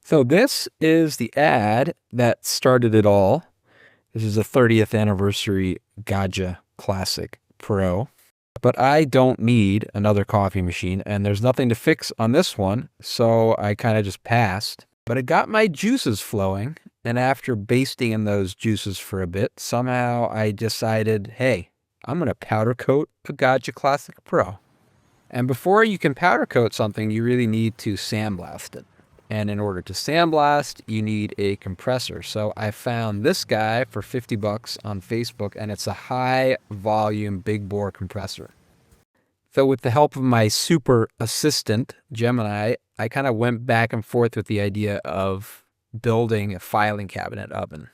So this is the ad that started it all. This is a 30th anniversary Gaja Classic Pro. But I don't need another coffee machine, and there's nothing to fix on this one, so I kind of just passed. But it got my juices flowing, and after basting in those juices for a bit, somehow I decided, hey, I'm going to powder coat a Gaja Classic Pro. And before you can powder coat something, you really need to sandblast it. And in order to sandblast, you need a compressor. So I found this guy for 50 bucks on Facebook, and it's a high volume big bore compressor. So with the help of my super assistant, Gemini, I kind of went back and forth with the idea of building a filing cabinet oven.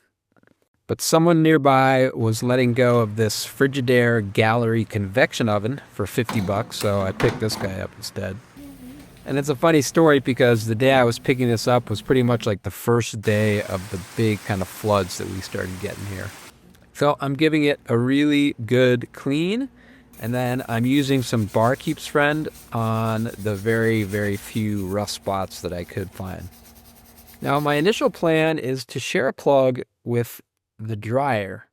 But someone nearby was letting go of this Frigidaire gallery convection oven for 50 bucks, so I picked this guy up instead. And it's a funny story because the day I was picking this up was pretty much like the first day of the big kind of floods that we started getting here. So I'm giving it a really good clean, and then I'm using some Barkeep's Friend on the very, very few rough spots that I could find. Now, my initial plan is to share a plug with the dryer,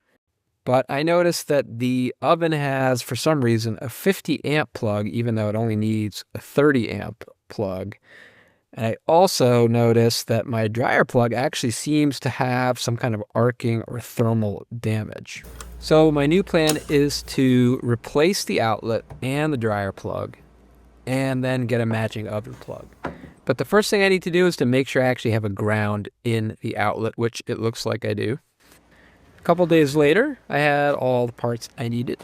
but I noticed that the oven has, for some reason, a 50 amp plug, even though it only needs a 30 amp plug. And I also noticed that my dryer plug actually seems to have some kind of arcing or thermal damage. So my new plan is to replace the outlet and the dryer plug and then get a matching oven plug. But the first thing I need to do is to make sure I actually have a ground in the outlet, which it looks like I do. A couple days later, I had all the parts I needed.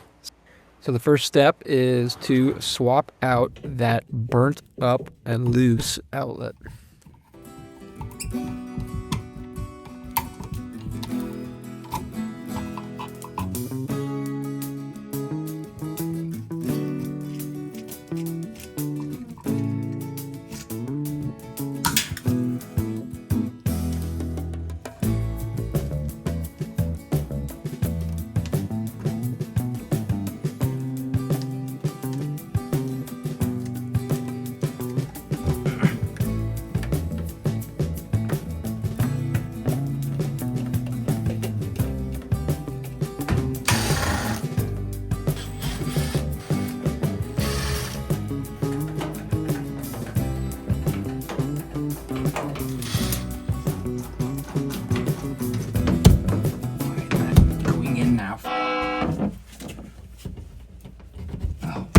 So the first step is to swap out that burnt up and loose outlet.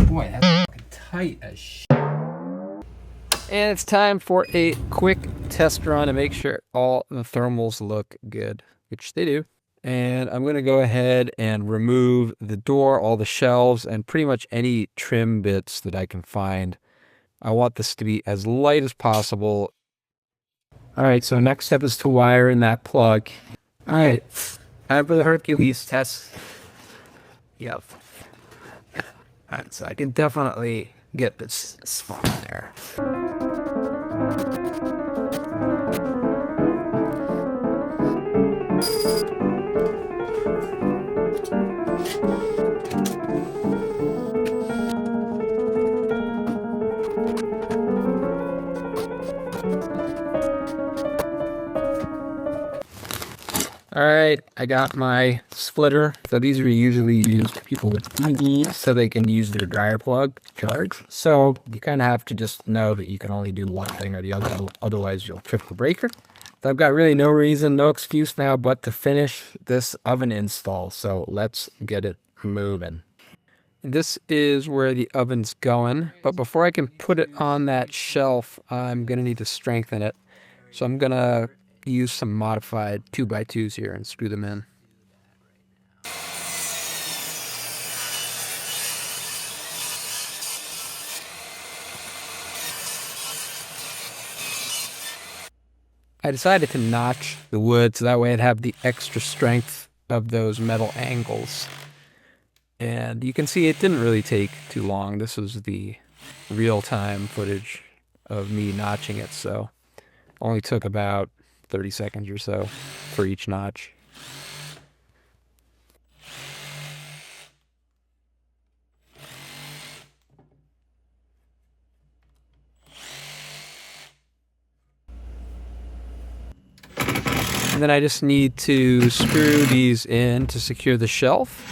Boy, that's tight as shit. And it's time for a quick test run to make sure all the thermals look good, which they do. And I'm going to go ahead and remove the door, all the shelves, and pretty much any trim bits that I can find. I want this to be as light as possible. All right, so next step is to wire in that plug. All right, time for the Hercules test. Yep. All right, so I can definitely get this spot there. All right, I got my splitter. So these are usually used for people with EVs so they can use their dryer plug to charge. So you kind of have to just know that you can only do one thing or the other, otherwise you'll trip the breaker. So I've got really no reason, no excuse now but to finish this oven install. So let's get it moving. This is where the oven's going, but before I can put it on that shelf, I'm gonna need to strengthen it. So I'm gonna use some modified 2x2s here and screw them in. I decided to notch the wood so that way I'd have the extra strength of those metal angles. And you can see it didn't really take too long. This was the real-time footage of me notching it, so only took about 30 seconds or so for each notch. And then I just need to screw these in to secure the shelf.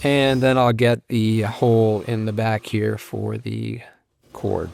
And then I'll get the hole in the back here for the cord.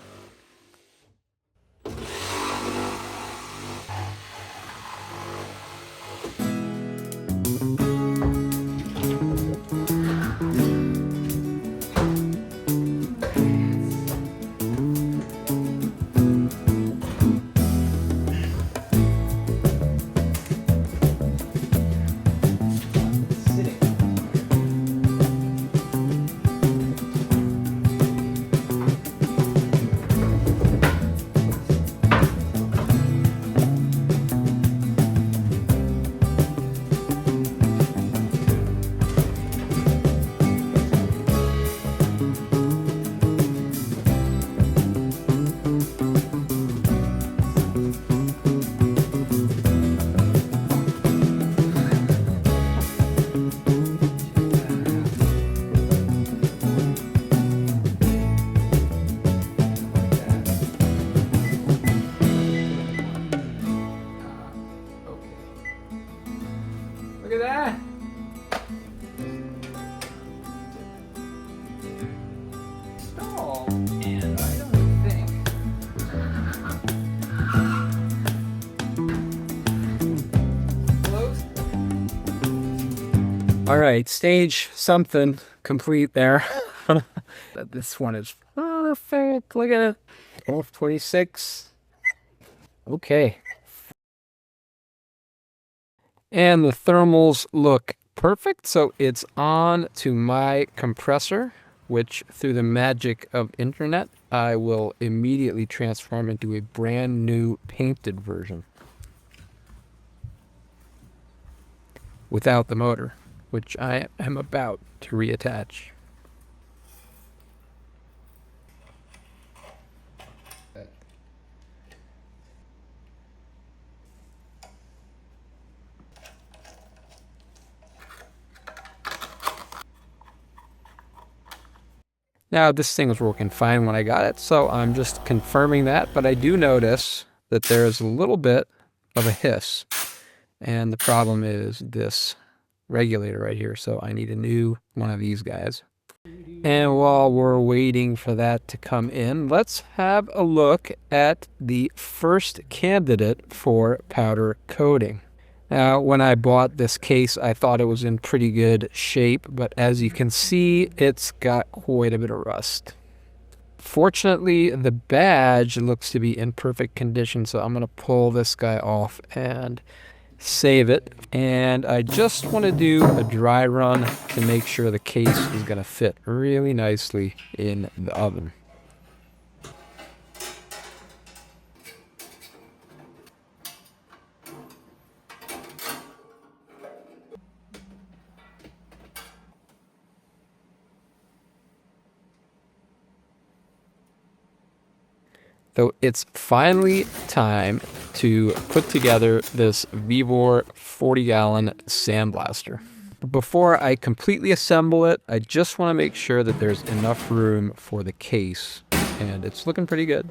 Look at that! Stall, and I don't think. Close. All right, stage something complete there. This one is perfect. Look at it. 1226. Okay. And the thermals look perfect, so it's on to my compressor, which through the magic of internet, I will immediately transform into a brand new painted version. Without the motor, which I am about to reattach. Now, this thing was working fine when I got it, so I'm just confirming that, but I do notice that there's a little bit of a hiss, and the problem is this regulator right here, so I need a new one of these guys. And while we're waiting for that to come in, let's have a look at the first candidate for powder coating. Now, when I bought this case, I thought it was in pretty good shape, but as you can see, it's got quite a bit of rust. Fortunately, the badge looks to be in perfect condition, so I'm going to pull this guy off and save it. And I just want to do a dry run to make sure the case is going to fit really nicely in the oven. So it's finally time to put together this Vevor 40-gallon sandblaster. Before I completely assemble it, I just want to make sure that there's enough room for the case, and it's looking pretty good.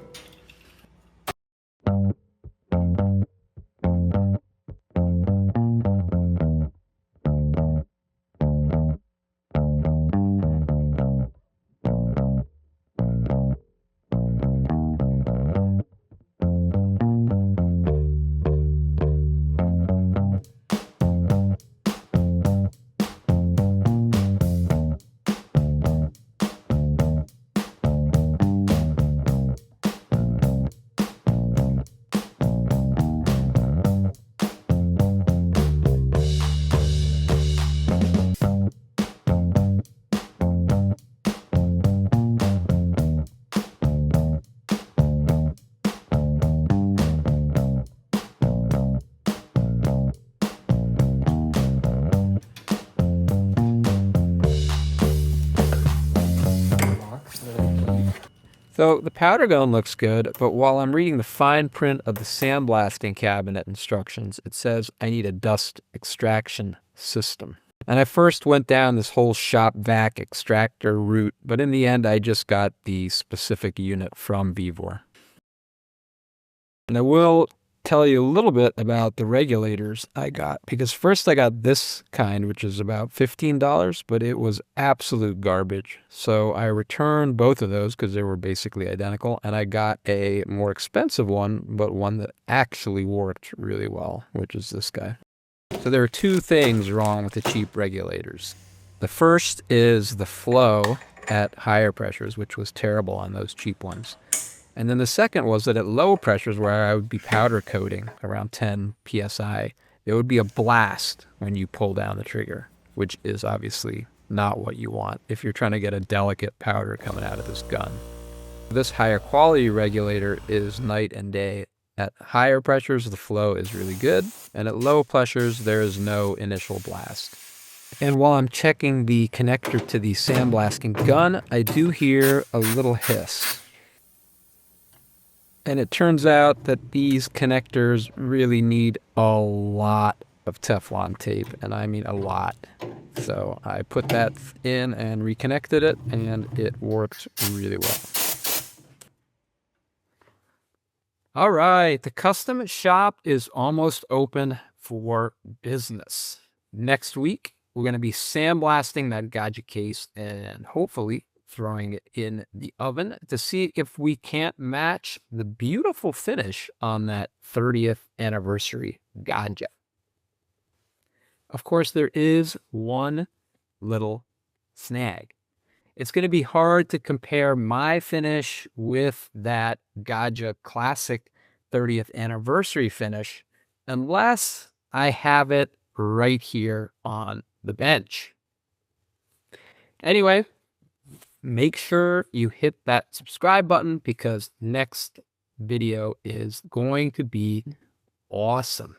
So the powder gun looks good, but while I'm reading the fine print of the sandblasting cabinet instructions, it says I need a dust extraction system. And I first went down this whole shop vac extractor route, but in the end, I just got the specific unit from Vevor. And I will tell you a little bit about the regulators I got, because first I got this kind, which is about $15, but it was absolute garbage. So I returned both of those because they were basically identical, and I got a more expensive one, but one that actually worked really well, which is this guy. So there are two things wrong with the cheap regulators. The first is the flow at higher pressures, which was terrible on those cheap ones. And then the second was that at low pressures, where I would be powder coating around 10 psi, there would be a blast when you pull down the trigger, which is obviously not what you want if you're trying to get a delicate powder coming out of this gun. This higher quality regulator is night and day. At higher pressures, the flow is really good, and at low pressures, there is no initial blast. And while I'm checking the connector to the sandblasting gun, I do hear a little hiss. And it turns out that these connectors really need a lot of Teflon tape, and I mean a lot. So I put that in and reconnected it, and it worked really well. All right, the custom shop is almost open for business. Next week, we're going to be sandblasting that gadget case and hopefully throwing it in the oven to see if we can't match the beautiful finish on that 30th anniversary gadget. Of course, there is one little snag. It's going to be hard to compare my finish with that Gadget Classic 30th anniversary finish unless I have it right here on the bench. Anyway, make sure you hit that subscribe button because next video is going to be awesome.